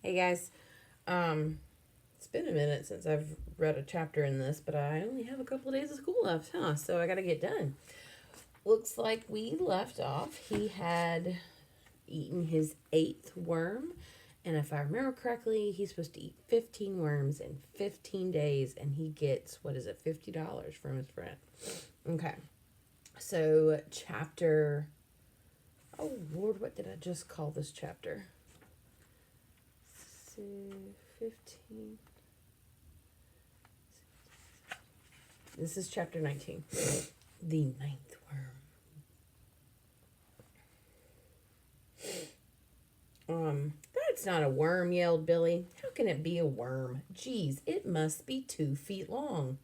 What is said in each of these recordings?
Hey guys, it's been a minute since I've read a chapter in this, but I only have a couple of days of school left, huh? So I gotta get done. Looks like we left off. He had eaten his eighth worm, and if I remember correctly, he's supposed to eat 15 worms in 15 days, and he gets, what is it, $50 from his friend. Okay, so chapter. Oh Lord, what did I just call this chapter? 15. This is chapter 19. The ninth worm. That's not a worm, yelled Billy. How can it be a worm? Geez, it must be 2 feet long.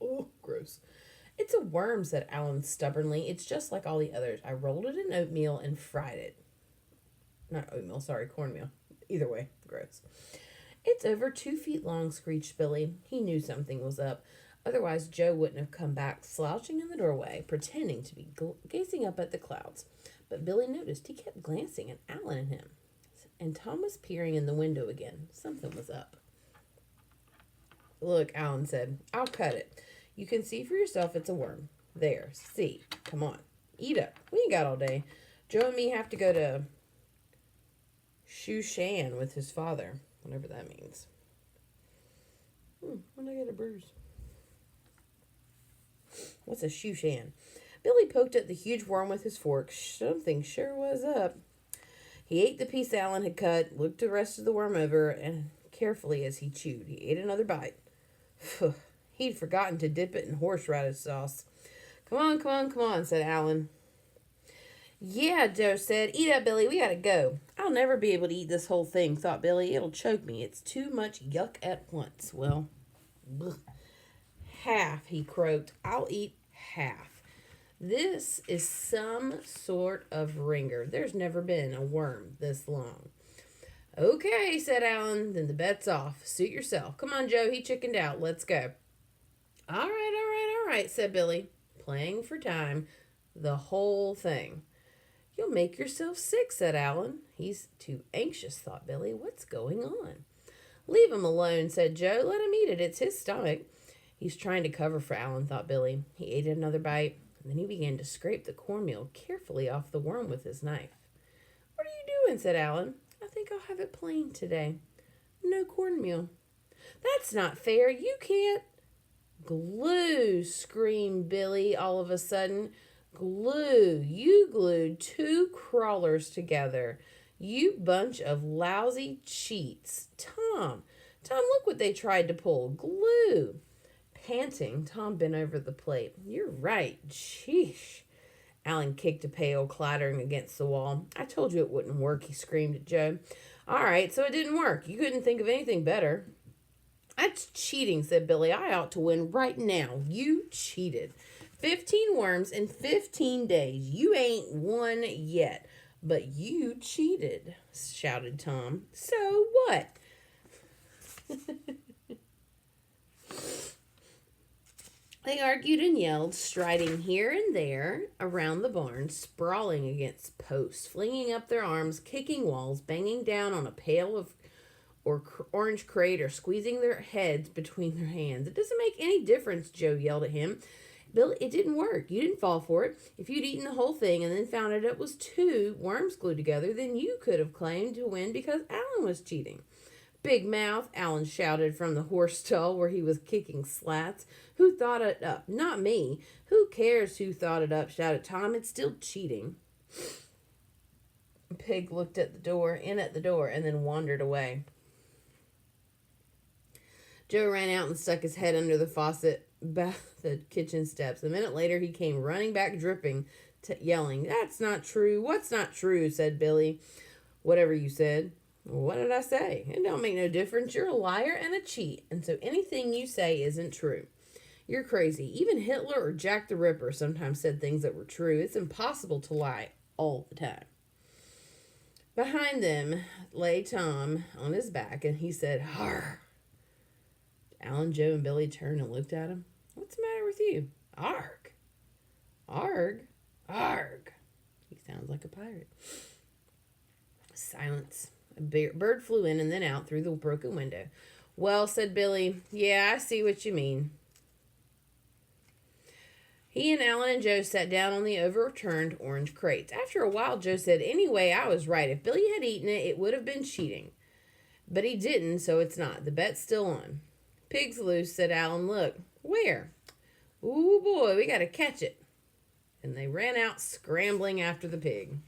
Oh, gross. It's a worm, said Alan stubbornly. It's just like all the others. I rolled it in oatmeal and fried it. Not oatmeal, sorry, cornmeal. Either way, gross. It's over 2 feet long, screeched Billy. He knew something was up. Otherwise, Joe wouldn't have come back slouching in the doorway, pretending to be gazing up at the clouds. But Billy noticed he kept glancing at Alan and him. And Tom was peering in the window again. Something was up. Look, Alan said, I'll cut it. You can see for yourself it's a worm. There, see. Come on. Eat up. We ain't got all day. Joe and me have to go to Shushan with his father, whatever that means. When did I get a bruise? What's a Shushan? Billy poked at the huge worm with his fork. Something sure was up. He ate the piece Alan had cut, looked the rest of the worm over, and carefully as he chewed, he ate another bite. He'd forgotten to dip it in horseradish sauce. Come on, said Alan. Yeah, Joe said. Eat up, Billy. We gotta go. I'll never be able to eat this whole thing, thought Billy. It'll choke me. It's too much yuck at once. Well, bleh. Half, he croaked. I'll eat half. This is some sort of ringer. There's never been a worm this long. Okay, said Alan. Then the bet's off. Suit yourself. Come on, Joe. He chickened out. Let's go. All right, said Billy, playing for time. The whole thing. You'll make yourself sick, said Alan. He's too anxious, thought Billy. What's going on? Leave him alone, said Joe. Let him eat it. It's his stomach. He's trying to cover for Alan, thought Billy. He ate another bite, and then he began to scrape the cornmeal carefully off the worm with his knife. What are you doing? Said Alan. I think I'll have it plain today. No cornmeal. That's not fair. You can't. Glue, screamed Billy all of a sudden. Glue. You glued 2 crawlers together. You bunch of lousy cheats. Tom, look what they tried to pull. Glue. Panting, Tom bent over the plate. You're right. Sheesh. Alan kicked a pail, clattering against the wall. I told you it wouldn't work, he screamed at Joe. All right, so it didn't work. You couldn't think of anything better. That's cheating, said Billy. I ought to win right now. You cheated. 15 worms in 15 days. You ain't won yet. But you cheated, shouted Tom. So what? They argued and yelled, striding here and there around the barn, sprawling against posts, flinging up their arms, kicking walls, banging down on a pail of orange crate, or squeezing their heads between their hands. It doesn't make any difference, Joe yelled at him. Bill, it didn't work. You didn't fall for it. If you'd eaten the whole thing and then found out it was 2 worms glued together, then you could have claimed to win because Alan was cheating. Big mouth, Alan shouted from the horse stall where he was kicking slats. Who thought it up? Not me. Who cares who thought it up? Shouted Tom. It's still cheating. Pig looked at the door, and then wandered away. Joe ran out and stuck his head under the faucet by the kitchen steps. A minute later, he came running back, dripping, yelling, That's not true. What's not true? Said Billy. Whatever you said. What did I say? It don't make no difference. You're a liar and a cheat, and so anything you say isn't true. You're crazy. Even Hitler or Jack the Ripper sometimes said things that were true. It's impossible to lie all the time. Behind them lay Tom on his back, and he said, Har. Alan, Joe, and Billy turned and looked at him. What's the matter with you? Arg. Arg. Arg. He sounds like a pirate. Silence. A bird flew in and then out through the broken window. Well, said Billy, yeah, I see what you mean. He and Alan and Joe sat down on the overturned orange crates. After a while, Joe said, anyway, I was right. If Billy had eaten it, it would have been cheating. But he didn't, so it's not. The bet's still on. Pig's loose, said Alan. Look. Where? Ooh, boy, we got to catch it. And they ran out scrambling after the pig.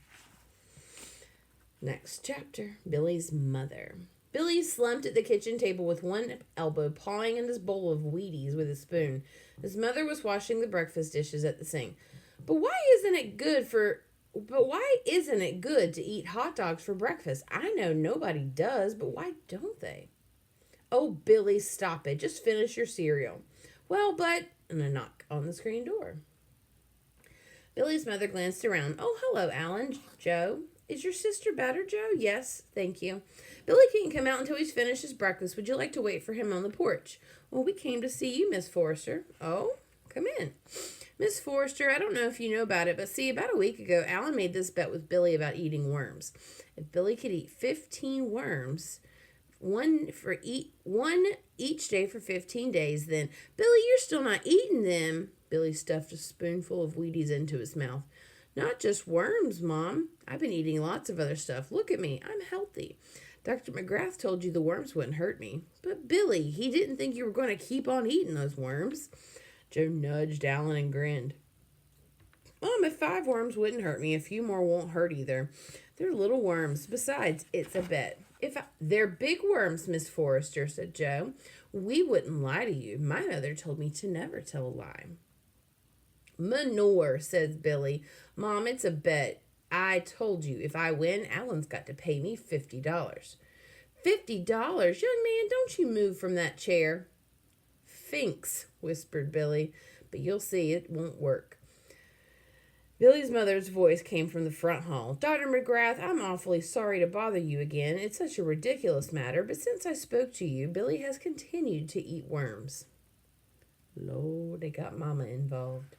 Next chapter, Billy's mother. Billy slumped at the kitchen table with one elbow pawing in his bowl of Wheaties with a spoon. His mother was washing the breakfast dishes at the sink. But why isn't it good to eat hot dogs for breakfast? I know nobody does, but why don't they? Oh, Billy, stop it. Just finish your cereal. Well, but... And a knock on the screen door. Billy's mother glanced around. Oh, hello, Alan. Joe. Is your sister better, Joe? Yes, thank you. Billy can't come out until he's finished his breakfast. Would you like to wait for him on the porch? Well, we came to see you, Miss Forrester. Oh, come in. Miss Forrester, I don't know if you know about it, but see, about a week ago, Alan made this bet with Billy about eating worms. If Billy could eat 15 worms, one each day for 15 days, then, Billy, you're still not eating them. Billy stuffed a spoonful of Wheaties into his mouth. Not just worms, Mom. I've been eating lots of other stuff. Look at me. I'm healthy. Dr. McGrath told you the worms wouldn't hurt me. But, Billy, he didn't think you were going to keep on eating those worms. Joe nudged Alan and grinned. Mom, if 5 worms wouldn't hurt me, a few more won't hurt either. They're little worms. Besides, it's a bet. They're big worms, Miss Forrester, said Joe. We wouldn't lie to you. My mother told me to never tell a lie. Manure, says Billy. Mom, it's a bet. I told you, if I win, Alan's got to pay me $50. $50? Young man, don't you move from that chair. Finks, whispered Billy, but you'll see it won't work. Billy's mother's voice came from the front hall. Dr. McGrath, I'm awfully sorry to bother you again. It's such a ridiculous matter, but since I spoke to you, Billy has continued to eat worms. Lord, they got Mama involved.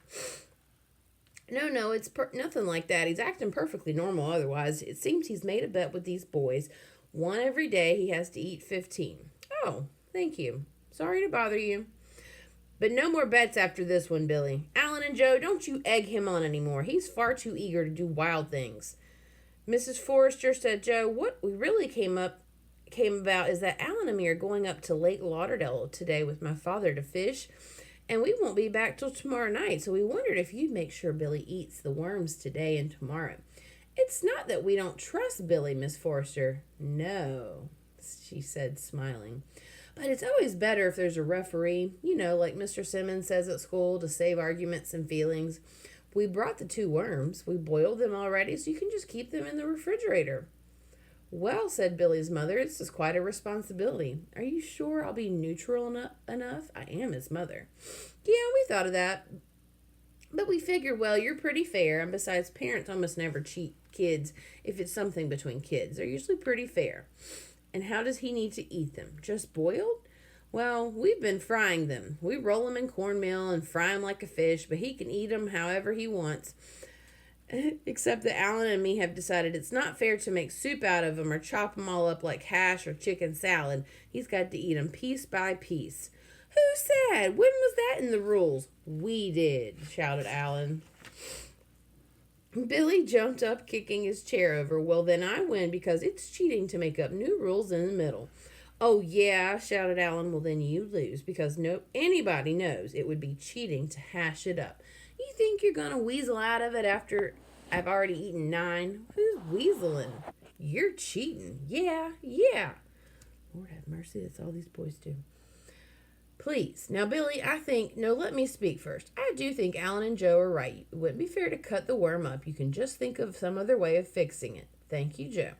No, it's nothing like that. He's acting perfectly normal otherwise. It seems he's made a bet with these boys. One every day he has to eat 15. Oh, thank you. Sorry to bother you. But no more bets after this one, Billy. Alan and Joe, don't you egg him on anymore. He's far too eager to do wild things. Mrs. Forrester, said Joe, what we really came about is that Alan and me are going up to Lake Lauderdale today with my father to fish. And we won't be back till tomorrow night, so we wondered if you'd make sure Billy eats the worms today and tomorrow. It's not that we don't trust Billy, Miss Forrester. No, she said, smiling. But it's always better if there's a referee, like Mr. Simmons says at school, to save arguments and feelings. We brought the 2 worms. We boiled them already, so you can just keep them in the refrigerator. Well, said Billy's mother, this is quite a responsibility. Are you sure I'll be neutral enough? I am his mother. Yeah, we thought of that. But we figured, well, you're pretty fair, and besides, parents almost never cheat kids if it's something between kids. They're usually pretty fair. And how does he need to eat them? Just boiled? Well, we've been frying them. We roll them in cornmeal and fry them like a fish, but he can eat them however he wants. Except that Alan and me have decided it's not fair to make soup out of them or chop them all up like hash or chicken salad. He's got to eat them piece by piece. Who said? When was that in the rules? We did, shouted Alan. Billy jumped up, kicking his chair over. Well, then I win because it's cheating to make up new rules in the middle. Oh, yeah, shouted Alan. Well, then you lose because anybody knows it would be cheating to hash it up. You think you're going to weasel out of it after I've already eaten 9? Who's weaseling? You're cheating. Yeah. Lord have mercy, that's all these boys do. Please. Now, Billy, let me speak first. I do think Alan and Joe are right. It wouldn't be fair to cut the worm up. You can just think of some other way of fixing it. Thank you, Joe.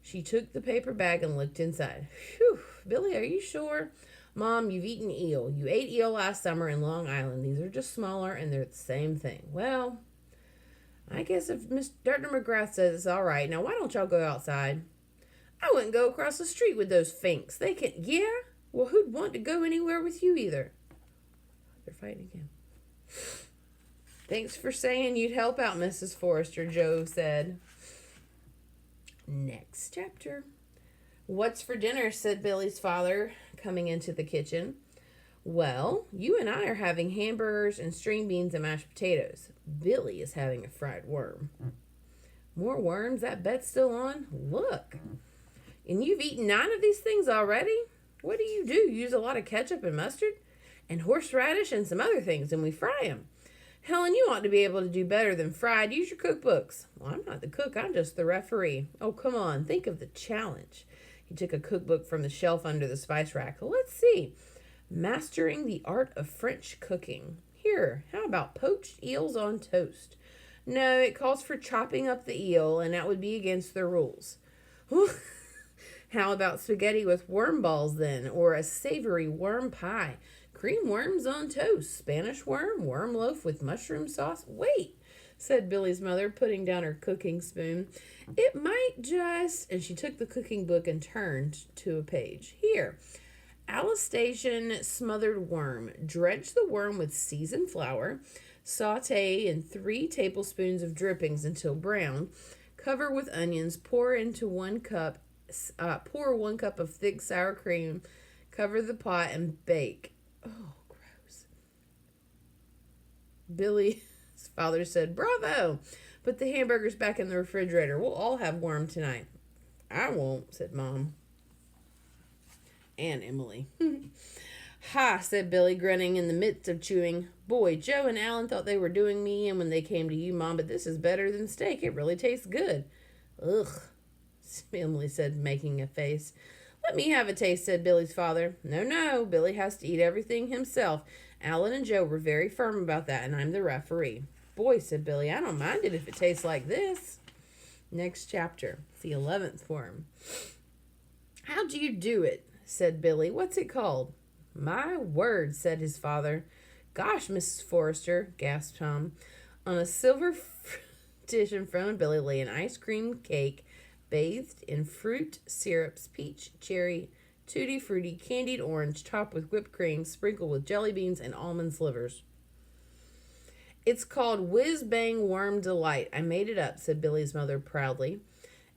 She took the paper bag and looked inside. Phew. Billy, are you sure? Mom, you've eaten eel. You ate eel last summer in Long Island. These are just smaller, and they're the same thing. Well, I guess if Dr. McGrath says it's all right, now why don't y'all go outside? I wouldn't go across the street with those finks. They can, yeah? Well, who'd want to go anywhere with you either? They're fighting again. Thanks for saying you'd help out, Mrs. Forrester, Joe said. Next chapter. "What's for dinner?" said Billy's father, coming into the kitchen. "Well, you and I are having hamburgers and string beans and mashed potatoes. Billy is having a fried worm." "More worms? That bet's still on? Look. And you've eaten 9 of these things already? What do? Use a lot of ketchup and mustard? And horseradish and some other things, and we fry them. Helen, you ought to be able to do better than fried. Use your cookbooks." "Well, I'm not the cook. I'm just the referee." "Oh, come on. Think of the challenge." He took a cookbook from the shelf under the spice rack. "Let's see. Mastering the art of French cooking. Here, how about poached eels on toast?" "No, it calls for chopping up the eel, and that would be against the rules." "How about spaghetti with worm balls, then? Or a savory worm pie? Cream worms on toast. Spanish worm loaf with mushroom sauce." "Wait," said Billy's mother, putting down her cooking spoon. "It might just..." And she took the cooking book and turned to a page. "Here. Alsatian smothered worm. Dredge the worm with seasoned flour. Saute in 3 tablespoons of drippings until brown. Cover with onions. Pour 1 cup of thick sour cream. Cover the pot and bake." Oh, gross. Billy's father said, "Bravo! Put the hamburgers back in the refrigerator. We'll all have worm tonight." "I won't," said Mom. And Emily. "Ha," said Billy, grinning in the midst of chewing. "Boy, Joe and Alan thought they were doing me in when they came to you, Mom, but this is better than steak. It really tastes good." "Ugh," Emily said, making a face. "Let me have a taste," said Billy's father. No, Billy has to eat everything himself. Alan and Joe were very firm about that, and I'm the referee." "Boy," said Billy, "I don't mind it if it tastes like this." Next chapter. It's the 11th worm. "How'd you do it?" said Billy. "What's it called?" "My word," said his father. "Gosh, Mrs. Forrester," gasped Tom. On a silver dish in front of Billy lay an ice cream cake bathed in fruit syrups, peach, cherry, tutti frutti, candied orange, topped with whipped cream, sprinkled with jelly beans and almond slivers. "It's called Whiz Bang Worm Delight. I made it up," said Billy's mother proudly.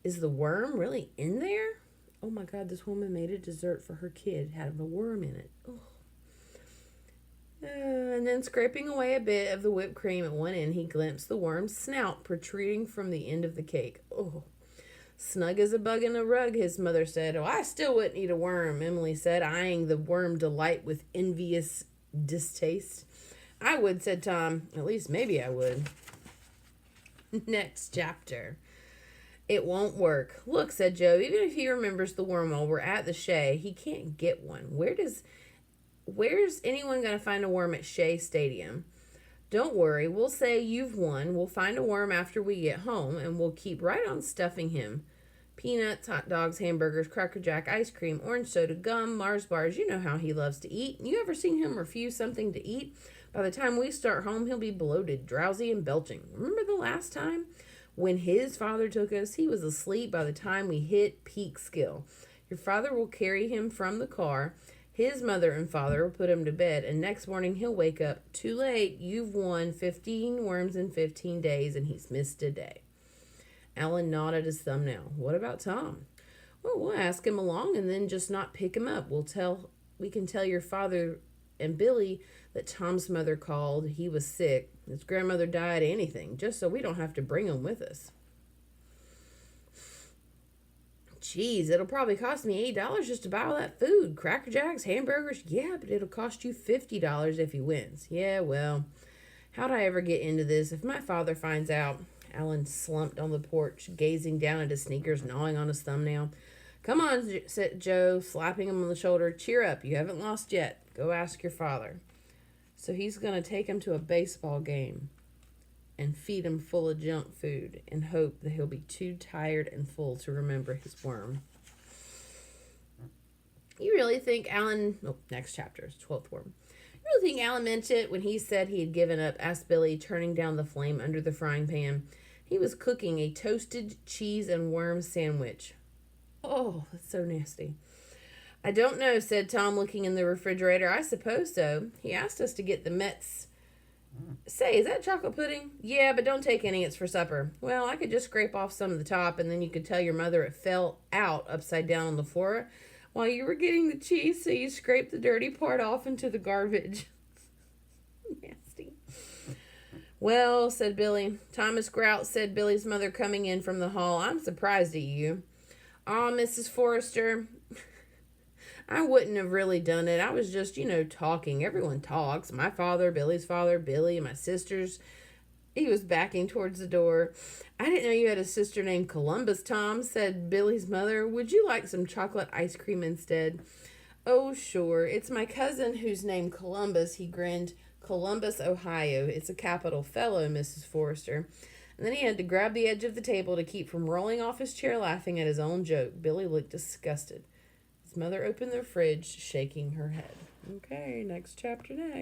"Is the worm really in there? Oh my God, this woman made a dessert for her kid. It had a worm in it. Oh. And then scraping away a bit of the whipped cream at one end, he glimpsed the worm's snout protruding from the end of the cake. Oh. "Snug as a bug in a rug," his mother said. "Oh, I still wouldn't eat a worm," Emily said, eyeing the worm delight with envious distaste. "I would," said Tom. "At least maybe I would." Next chapter. "It won't work. Look," said Joe, "even if he remembers the worm while we're at the Shea, he can't get one. Where's anyone going to find a worm at Shea Stadium?" "Don't worry. We'll say you've won. We'll find a worm after we get home, and we'll keep right on stuffing him. Peanuts, hot dogs, hamburgers, Cracker Jack, ice cream, orange soda, gum, Mars bars. You know how he loves to eat. You ever seen him refuse something to eat? By the time we start home, he'll be bloated, drowsy, and belching. Remember the last time? When his father took us, he was asleep by the time we hit peak skill. Your father will carry him from the car. His mother and father will put him to bed, and next morning he'll wake up. Too late. You've won 15 worms in 15 days, and he's missed a day." Alan nodded his thumbnail. "What about Tom?" "Well, we'll ask him along and then just not pick him up. We can tell your father and Billy that Tom's mother called. He was sick. His grandmother died, anything, just so we don't have to bring him with us." "Geez, it'll probably cost me $8 just to buy all that food. Cracker Jacks, hamburgers. Yeah, but it'll cost you $50 if he wins." "Yeah, well, how'd I ever get into this? If my father finds out..." Alan slumped on the porch, gazing down at his sneakers, gnawing on his thumbnail. "Come on," said Joe, slapping him on the shoulder. "Cheer up. You haven't lost yet. Go ask your father." So he's going to take him to a baseball game and feed him full of junk food and hope that he'll be too tired and full to remember his worm. "You really think Alan..." Oh, next chapter, 12th worm. "You really think Alan meant it when he said he had given up?" asked Billy, turning down the flame under the frying pan. He was cooking a toasted cheese and worm sandwich. "Oh, that's so nasty." "I don't know," said Tom, looking in the refrigerator. "I suppose so. He asked us to get the Mets Say, is that chocolate pudding? Yeah, but don't take any. It's for supper. Well, I could just scrape off some of the top, and then you could tell your mother it fell out upside down on the floor while you were getting the cheese, so you scraped the dirty part off into the garbage. Nasty. Well, said Billy. Thomas Grout, said Billy's mother, coming in from the hall. I'm surprised at you. Aw, Mrs. Forrester, I wouldn't have really done it. I was just, talking. Everyone talks. My father, Billy's father, Billy, and my sisters. He was backing towards the door. I didn't know you had a sister named Columbus, Tom, said Billy's mother. Would you like some chocolate ice cream instead? Oh, sure. It's my cousin who's named Columbus, he grinned. Columbus, Ohio. It's a capital fellow, Mrs. Forrester. And then he had to grab the edge of the table to keep from rolling off his chair laughing at his own joke. Billy looked disgusted. His mother opened the fridge, shaking her head. Okay, next chapter next.